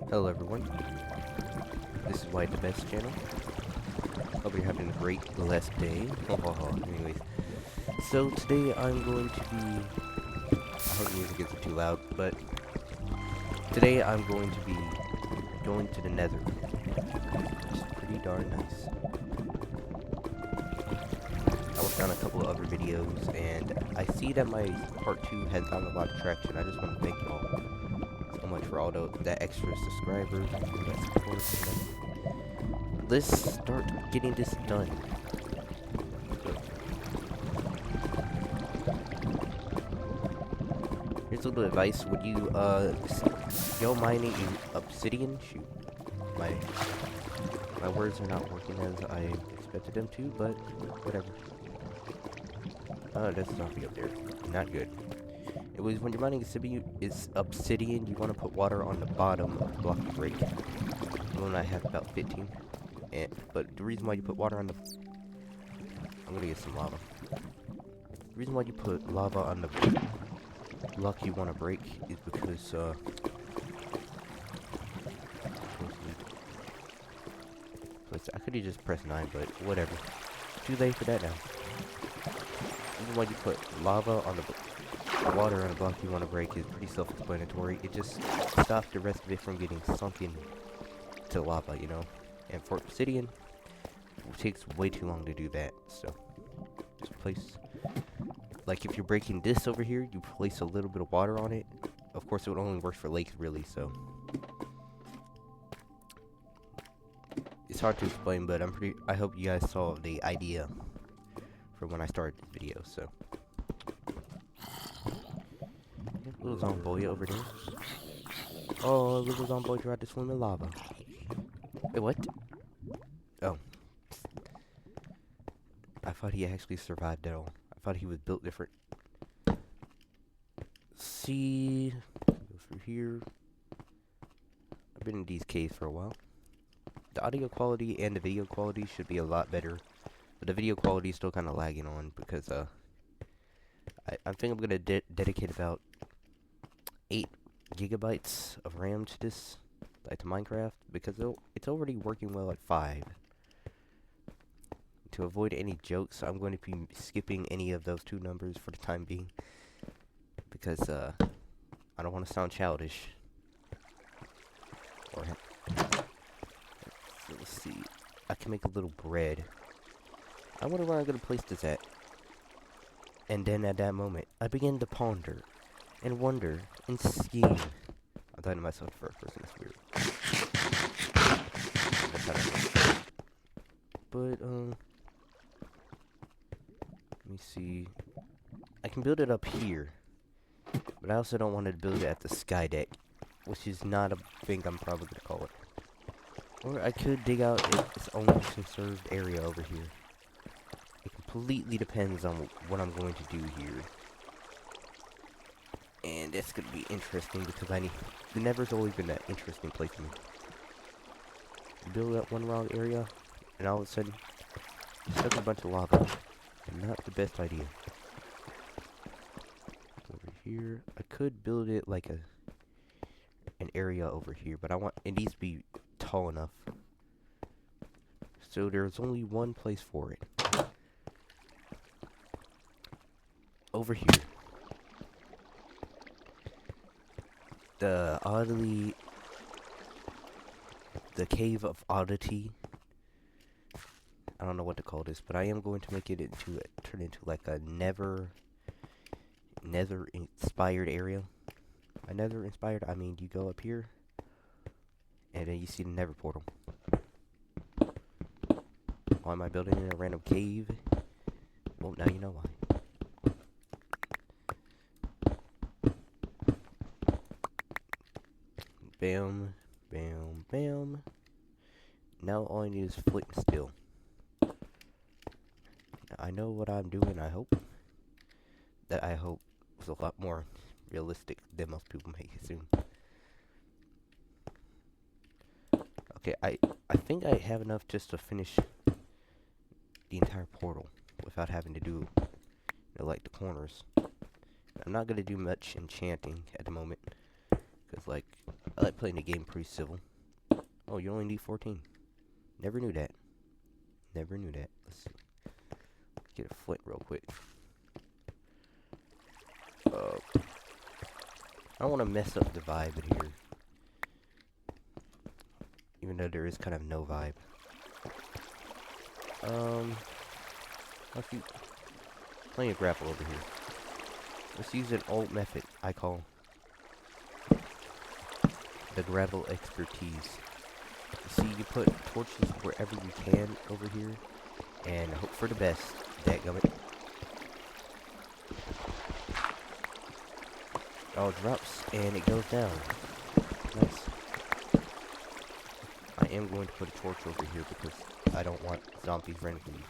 Hello everyone, this is White the Best channel. Hope you're having a great blessed day. Anyways, so today I'm going to be, I hope the music isn't too loud, but today I'm going to be going to the Nether, which is pretty darn nice. I worked on a couple of other videos, and I see that my part 2 has gotten a lot of traction. I just want to thank you all so much for all that extra subscribers, and that support, and that. Let's start getting this done. Here's a little advice: would you go mining in obsidian? Shoot, my words are not working as I expected them to, but whatever. Oh, that's zombie up there. Not good. It was when you're mining obsidian, you want to put water on the bottom of the block you break. Well, I have about 15. But the reason why you put water on the... I'm gonna get some lava. The reason why you put lava on the block you want to break is because, I could have just pressed 9, but whatever. Too late for that now. The reason why you put lava on the water on the block you want to break is pretty self-explanatory. It just stops the rest of it from getting sunken to lava, you know? And for obsidian, it takes way too long to do that, so just place, like if you're breaking this over here, you place a little bit of water on it. Of course, it would only work for lakes, really, so it's hard to explain, but I hope you guys saw the idea from when I started this video, so. Little zombie over there. Oh, little zombie tried to swim in lava. Wait, what? Oh. I thought he actually survived at all. I thought he was built different. See, go through here. I've been in these caves for a while. The audio quality and the video quality should be a lot better, but the video quality is still kind of lagging on because I think I'm gonna dedicate about 8 gigabytes of RAM to this, like to Minecraft, because it's already working well at 5. To avoid any jokes, I'm going to be skipping any of those 2 numbers for the time being, because I don't want to sound childish. Or so let's see, I can make a little bread. I wonder where I'm going to place this at. And then at that moment, I begin to ponder and wonder and scheme. I'm talking to myself for a person, that's weird. That's how that works. But let me see. I can build it up here, but I also don't want to build it at the sky deck, which is not a thing I'm probably gonna call it. Or I could dig out its own conserved area over here. It completely depends on what I'm going to do here. And that's gonna be interesting because the Nether's always been that interesting place to me. Build up one wrong area, and all of a sudden, stuck a bunch of lava. Not the best idea. Over here, I could build it like an area over here, but it needs to be tall enough. So there's only one place for it. Over here. The Cave of Oddity. I don't know what to call this, but I am going to make it turn into like a Nether inspired area. By Nether inspired, I mean you go up here, and then you see the Nether portal. Why am I building in a random cave? Well, now you know why. Bam, bam, bam. Now all I need is flint and steel. I know what I'm doing, I hope. That I hope is a lot more realistic than most people make it seem. Okay, I think I have enough just to finish the entire portal without having to do, like the corners. I'm not gonna do much enchanting at the moment, because like I like playing the game pretty civil. Oh, you only need 14. Never knew that. Never knew that. Let's see. Get a flint real quick. I don't want to mess up the vibe in here. Even though there is kind of no vibe. Let's see. Plenty of grapple over here. Let's use an old method I call the gravel expertise. See, you put torches wherever you can over here, and hope for the best. Dadgummit. It all drops, and it goes down. Nice. I am going to put a torch over here because I don't want zombies running from me.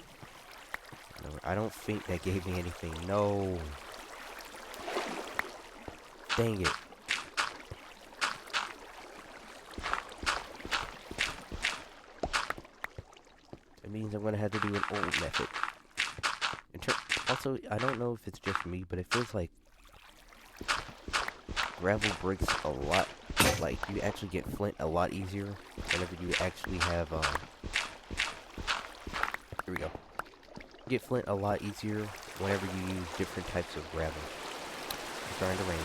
No, I don't think that gave me anything. No. Dang it. It means I'm going to have to do an old method. Also, I don't know if it's just me, but it feels like gravel breaks a lot. Like, you actually get flint a lot easier whenever you actually have, here we go. You get flint a lot easier whenever you use different types of gravel. It's starting to rain.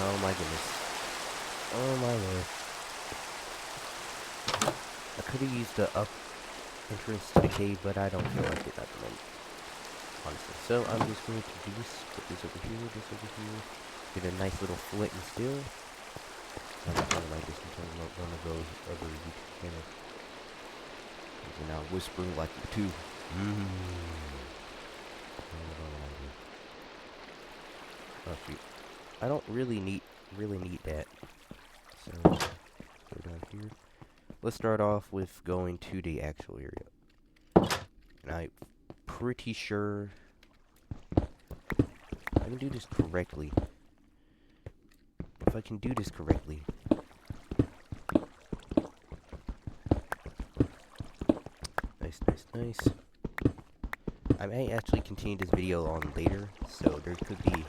Oh my goodness. Oh my lord. I could have used the up entrance to the cave, but I don't feel like it at the moment. Honestly. So I'm just going to do this. Put this over here, this over here. Get a nice little flint and steel. I'm not gonna like this until one of those other YouTube channels. They're now whispering like you too. Oh shoot. I don't really need that. So go down here. Let's start off with going to the actual area. And I'm pretty sure I can do this correctly. If I can do this correctly. Nice, nice, nice. I may actually continue this video on later, so there could be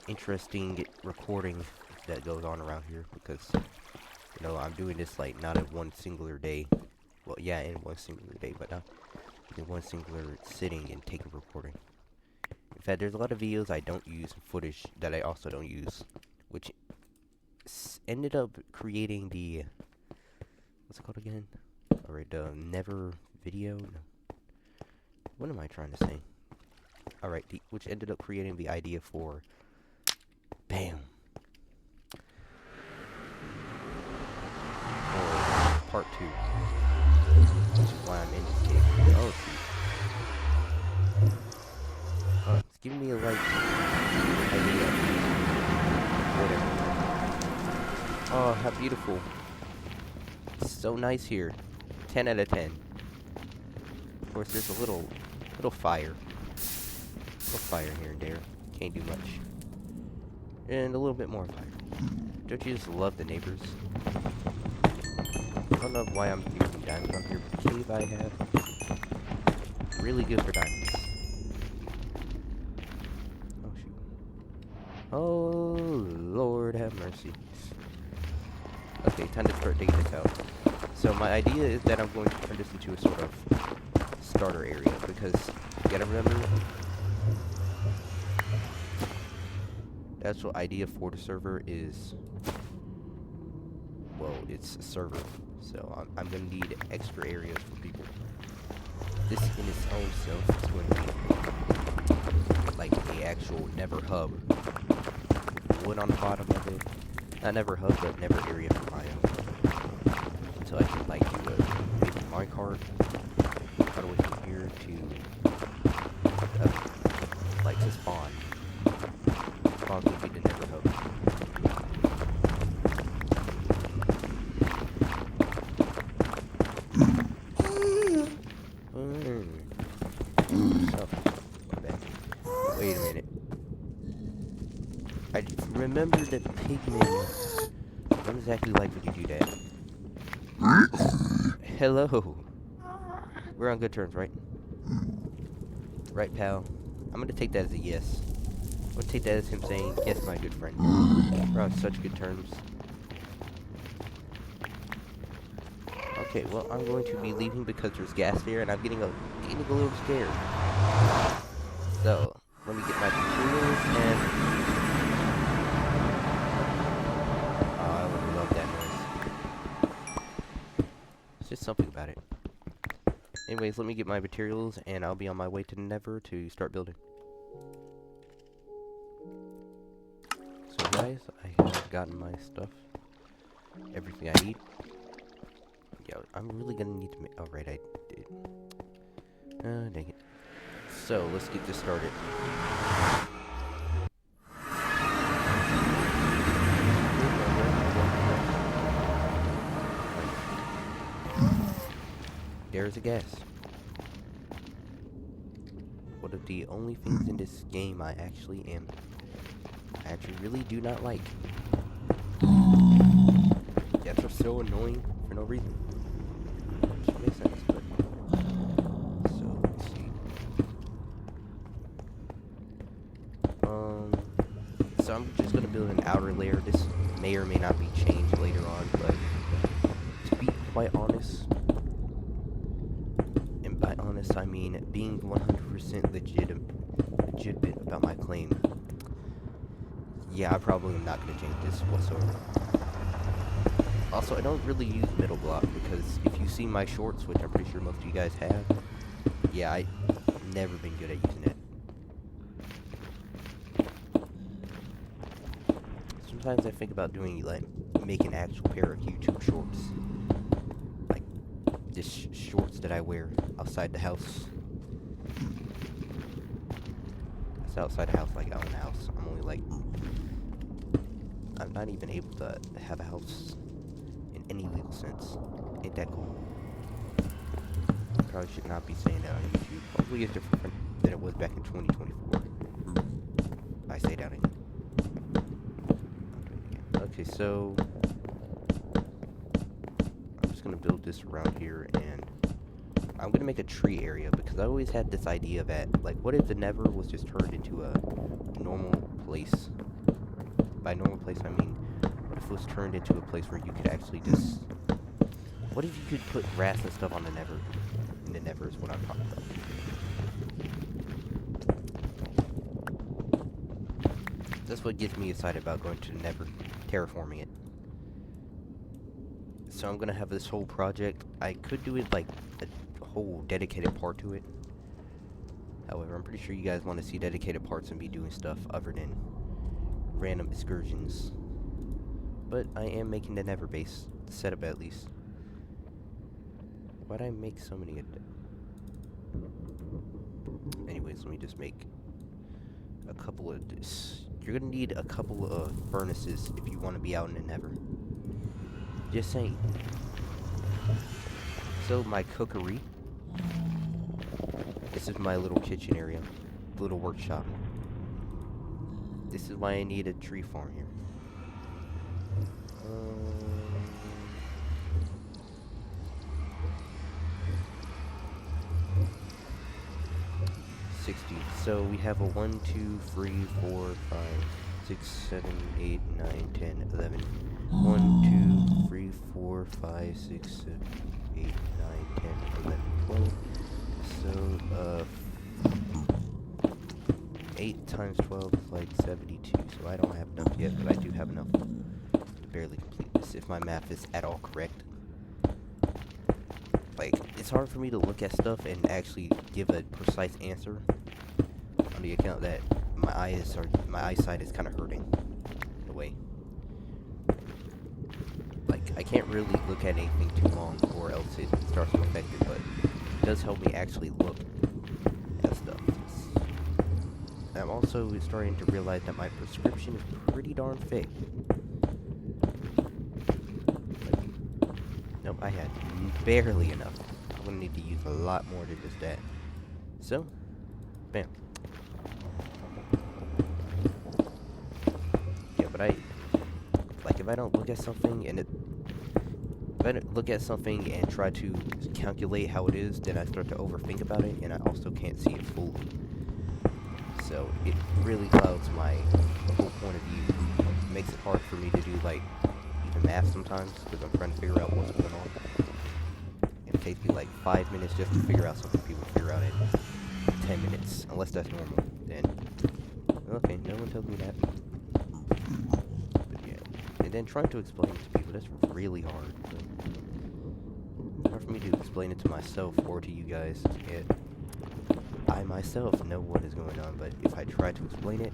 interesting recording that goes on around here, because, you know, I'm doing this, like, not in one singular day. Well, yeah, in one singular day, but not in one singular sitting and taking recording. In fact, there's a lot of videos I don't use, footage that I also don't use, which ended up creating the, what's it called again? Alright, the Nether video? No. What am I trying to say? Alright, which ended up creating the idea for, bam! Or part 2. Which is why I'm in this game. Oh, shoot. Oh, it's giving me a, like, idea. Whatever. Oh, how beautiful. It's so nice here. 10 out of 10. Of course, there's a little fire. Little fire here and there. Can't do much. And a little bit more fire. Don't you just love the neighbors? I don't know why I'm using diamonds on here, but the cave I have, really good for diamonds. Oh, shoot. Oh, Lord have mercy. Okay, time to start digging this out. So my idea is that I'm going to turn this into a sort of starter area, because you gotta remember, the actual idea for the server is, well, it's a server, so I'm gonna need extra areas for people. This in its own self is going to be like the actual Nether hub. Wood on the bottom of it. Not Nether hub, but Nether area for my own. So I can like do a maybe minecart all the way from here to like to spawn. Spawn would be the Nether hub. Oh, wait a minute. I remember the pigmen don't exactly like when you do that. Hello. We're on good terms, right? Right, pal. I'm gonna take that as a yes. I'm gonna take that as him saying, yes, my good friend. We're on such good terms. Okay, well, I'm going to be leaving because there's gas there, and I'm getting a little scared. So, let me get my materials, and... Oh, I would love that noise. It's just something about it. Anyways, let me get my materials, and I'll be on my way to Nether to start building. So guys, I have gotten my stuff. Everything I need. Yo, I'm really gonna need to make... Oh, right, I did. Dang it. So, let's get this started. There's a gas. One of the only things in this game I actually really do not like. Gas are so annoying for no reason. Which makes sense, but... So, let's see. So I'm just gonna build an outer layer. This may or may not be changed later on, but... To be quite honest... And by honest, I mean being 100% legitimate about my claim. Yeah, I probably am not going to change this whatsoever. Also, I don't really use middle block because if you see my shorts, which I'm pretty sure most of you guys have, yeah, I've never been good at using it. Sometimes I think about doing, like, make an actual pair of YouTube shorts. Like, just shorts that I wear outside the house. It's outside the house, like out in the house. I'm only like... I'm not even able to have a house in any legal sense. Ain't that cool? Probably should not be saying that on YouTube. Hopefully it's different than it was back in 2024. I say that again. Okay, so... I'm just gonna build this around here, and... I'm gonna make a tree area, because I always had this idea that, like, what if the Nether was just turned into a normal place? By normal place, I mean, what if it was turned into a place where you could actually just... What if you could put grass and stuff on the Nether? And the Nether is what I'm talking about. That's what gets me excited about going to the Nether, terraforming it. So I'm gonna have this whole project. I could do it like a whole dedicated part to it. However, I'm pretty sure you guys want to see dedicated parts and be doing stuff other than random excursions. But I am making the Nether base setup at least. Why'd I make so many of them? Anyways, let me just make a couple of this. You're gonna need a couple of furnaces if you want to be out in the Nether. Just saying. So my cookery. This is my little kitchen area, little workshop. This is why I need a tree farm here. 60. So we have a 1, 2, 3, 4, 5, 6, 7, 8, 9, 10, 11. 1, 2, 3, 4, 5, 6, 7, 8, 9, 10, 11, 12. So, 8 times 12 is like 72, so I don't have enough yet, but I do have enough to barely complete this, if my math is at all correct. Like, it's hard for me to look at stuff and actually give a precise answer on the account that my eyesight is kind of hurting in a way. Like, I can't really look at anything too long or else it starts to affect it, but it does help me actually look at stuff. I'm also starting to realize that my prescription is pretty darn thick. Like, nope, I had barely enough. I'm gonna need to use a lot more than just that. So, bam. Yeah, but if I don't look at something and if I don't look at something and try to calculate how it is, then I start to overthink about it, and I also can't see it fully. So, so it really clouds my whole point of view. It makes it hard for me to do, like, even math sometimes, because I'm trying to figure out what's going on. It takes me like 5 minutes just to figure out something people figure out in 10 minutes, unless that's normal. Then, okay, no one tells me that. But yeah, and then trying to explain it to people, that's really hard. Hard for me to explain it to myself or to you guys. I myself know what is going on, but if I try to explain it,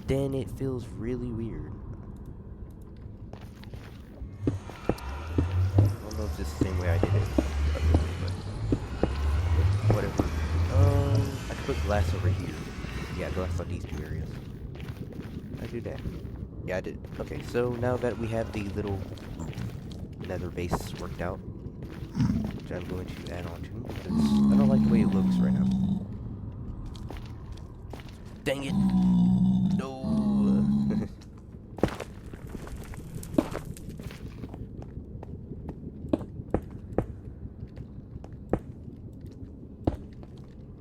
then it feels really weird. I don't know if it's the same way I did it, but whatever. I could put glass over here. Yeah, glass on these two areas. I do that. Yeah, I did. Okay, so now that we have the little nether base worked out, which I'm going to add on to, because I don't like the way it looks right now. Dang it! No!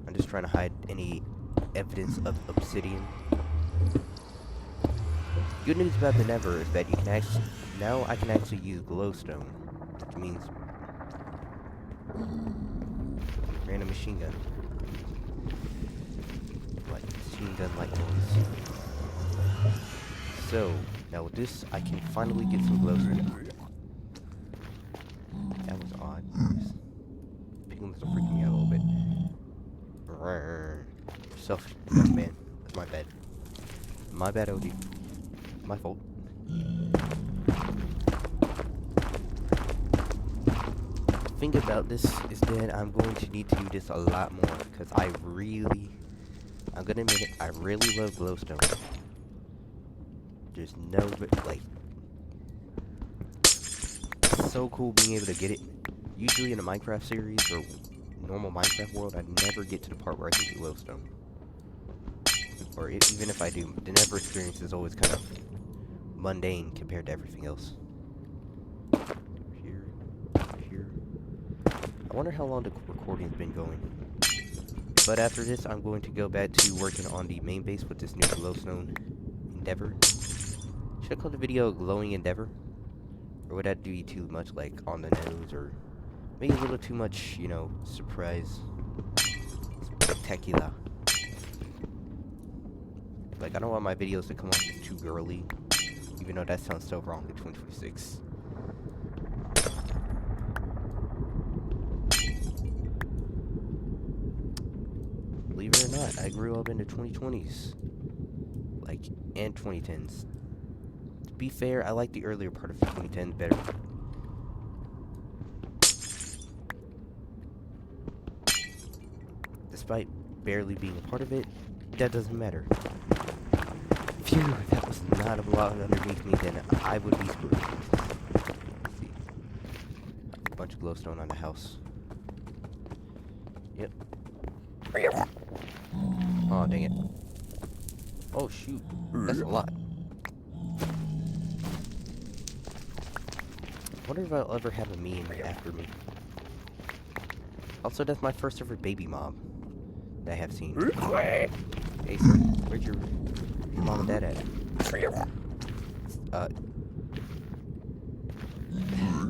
I'm just trying to hide any evidence of obsidian. Good news about the Nether is that you can actually, now I can actually use glowstone, which means random machine gun. Like machine gun like noise. So now with this I can finally get some glowstone. That was odd. Penguins are freaking me out a little bit. Selfish man. That's my bad. My bad, OG. My fault. The thing about this is that I'm going to need to do this a lot more, because I'm gonna admit it, I really love glowstone. There's no, like, it's so cool being able to get it. Usually in a Minecraft series or normal Minecraft world, I never get to the part where I can get glowstone. Or even if I do, the Nether experience is always kind of mundane compared to everything else. Here. I wonder how long the recording's been going. But after this, I'm going to go back to working on the main base with this new glowstone endeavor. Should I call the video glowing endeavor? Or would that do too much, like, on the nose, or maybe a little too much, you know, surprise, spectacular. Like, I don't want my videos to come off as too girly, even though that sounds so wrong in 2026. Believe it or not, I grew up in the 2020s, like, and 2010s. To be fair, I like the earlier part of the 2010s better. Despite barely being a part of it, that doesn't matter. Phew, that was not a lot underneath me, then I would be screwed. Let's see. A bunch of glowstone on the house. Yep. Oh, dang it. Oh, shoot. That's a lot. I wonder if I'll ever have a meme after me. Also, that's my first ever baby mob that I have seen. Hey, sir, where's your mom and dad at?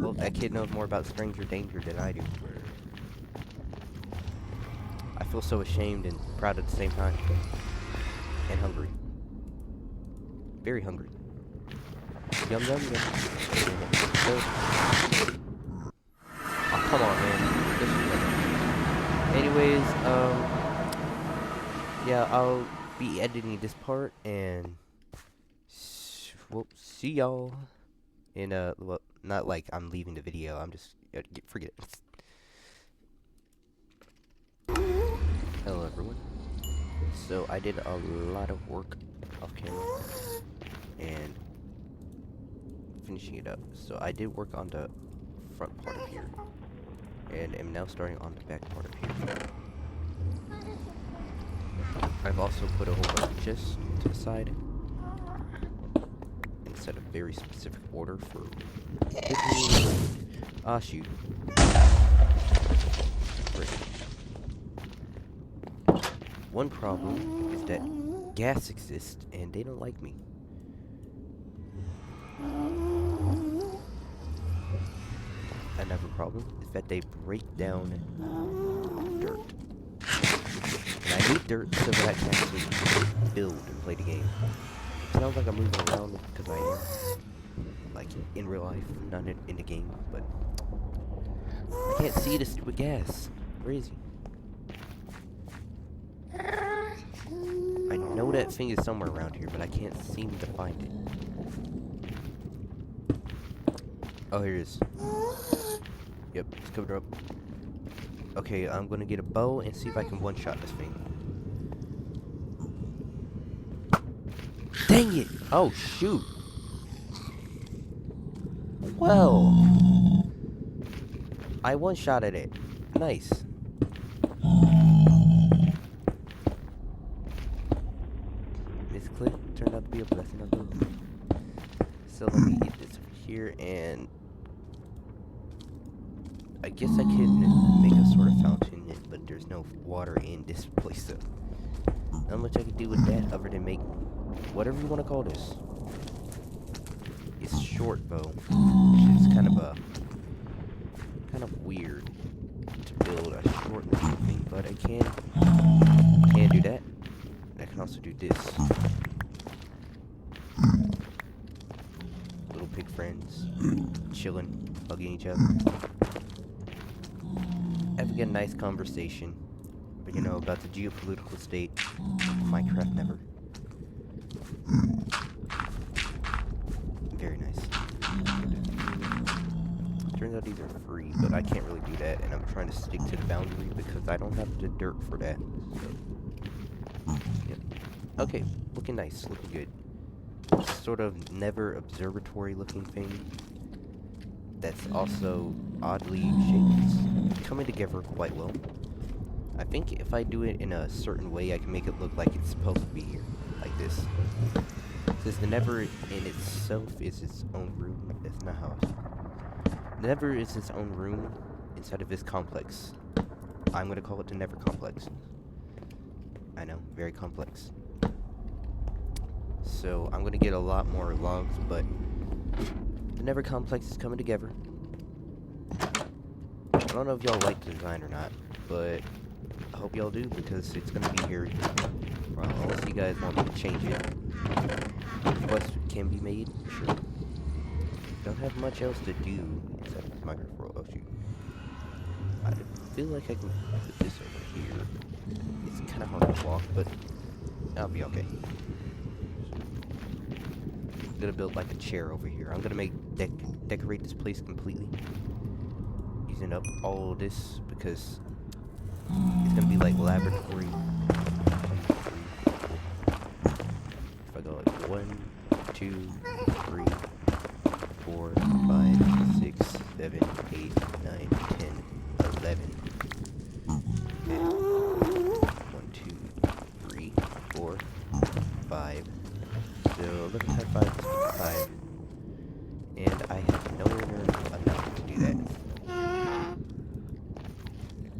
Well, that kid knows more about stranger danger than I do. I feel so ashamed and proud at the same time. And hungry. Very hungry. Yum, yum, yum. Oh, come on, man. Anyways, yeah, I'll be editing this part, and we'll see y'all in, well, not like I'm leaving the video, I'm just, forget it. Hello, everyone. So, I did a lot of work off camera, and finishing it up. So, I did work on the front part of here, and am now starting on the back part of here. I've also put a whole bunch of chests to the side and set a very specific order for ah, shoot. Frick. One problem is that gas exists and they don't like me. Another problem is that they break down dirt. And I hate dirt so that I can actually build and play the game. It sounds like I'm moving around because I am. Like in real life, not in the game, but I can't see the stupid gas. Where is he? I know that thing is somewhere around here, but I can't seem to find it. Oh, here it is. Yep, it's covered up. Okay, I'm gonna get a bow and see if I can one-shot this thing. Dang it! Oh, shoot! Well, I one-shotted it. Nice. This clip turned out to be a blessing on both. So let me get this over here, and I guess I can make a sort of fountain, but there's no water in this place, so not much I can do with that other than make whatever you want to call this. It's short bow, which is kind of weird to build a short looking thing, but I can do that. I can also do this. Little pig friends chilling, hugging each other, having a nice conversation, but you know, about the geopolitical state of Minecraft Nether. Very nice. Turns out these are free, but I can't really do that, and I'm trying to stick to the boundary because I don't have the dirt for that. So, yep. Okay, looking nice, looking good. Sort of Nether observatory looking thing that's also oddly shaped. It's coming together quite well. I think if I do it in a certain way, I can make it look like it's supposed to be here, like this. Since the Nether in itself is its own room, that's not how it's... The Nether is its own room inside of this complex. I'm gonna call it the Nether complex. I know, very complex. So I'm gonna get a lot more logs, but the Nether complex is coming together. I don't know if y'all like the design or not, but I hope y'all do because it's gonna be here. Well, unless you guys want me to change it. Requests can be made, sure. Don't have much else to do inside of this Minecraft world. Oh shoot. I feel like I can put this over here. It's kind of hard to walk, but I'll be okay. I'm gonna build like a chair over here. I'm gonna make decorate this place completely, using up all of this because it's gonna be like laboratory. If I go like 1, 2, 3, 4, 5, 6, 7, 8, 9, 10, 11. Okay. 1, 2, 3, 4, 5. So let's type 5 is 5. And I have nowhere near enough to do that.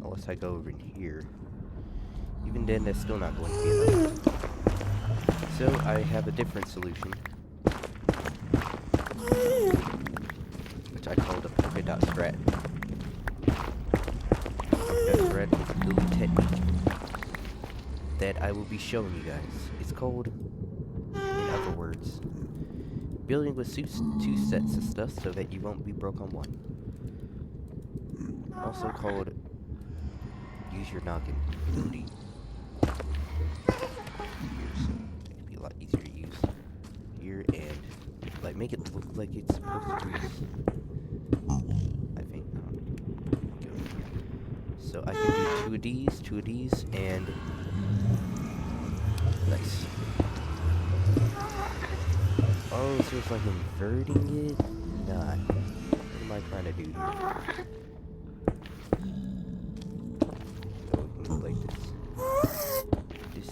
Unless I go over here. Even then, that's still not going to be enough. So I have a different solution, which I call the polka dot strat. Polka dot strat is a building technique that I will be showing you guys. It's called, in other words, building with two sets of stuff so that you won't be broke on one. Also called use your noggin ability. Easier to use here and like make it look like it's supposed to be. I think. So I can do two of these, and nice. Oh, so it's like inverting it? Nah. What am I trying to do here? So we can go like this.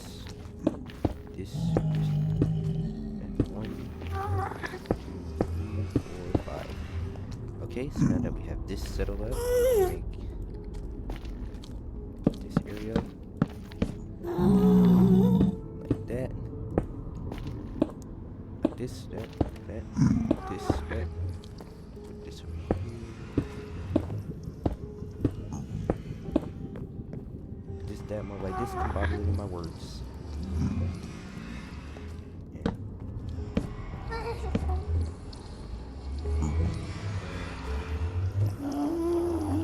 This. And 1, 2, 3, 4, 5. Okay, so now that we have this settled up, we make this area. this, that, this, that. Put this over here. This, that, more like this, combining my words.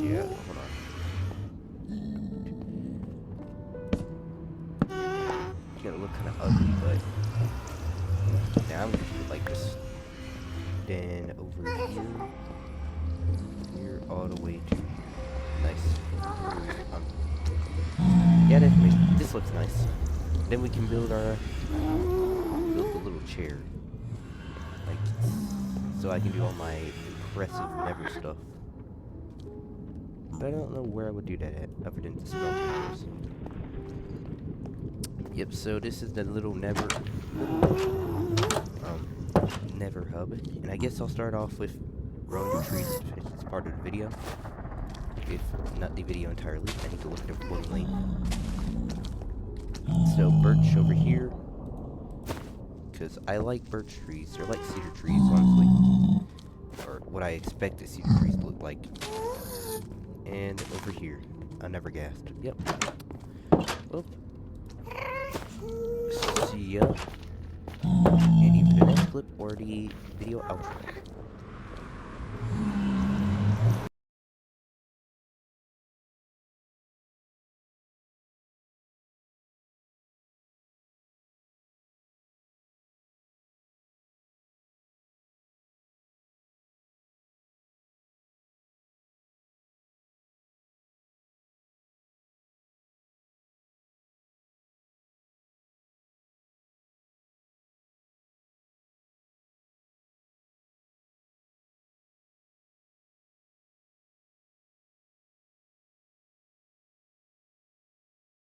Yeah, hold on. It's gonna look kind of ugly, but now I'm gonna do it like this. Then over here, all the way to here. Nice. Yeah, this looks nice. Then we can build a little chair, like so I can do all my impressive Nether stuff. But I don't know where I would do that at, other than the smelters. Yep. So this is the little Nether hub, and I guess I'll start off with growing the trees if it's part of the video. If not the video entirely, I need to look at the recording link. So birch over here, because I like birch trees. They're like cedar trees, honestly, or what I expect the cedar trees to look like. And over here, a NerveCraft. Yep. Well, see ya. And either the next clip or the video outro.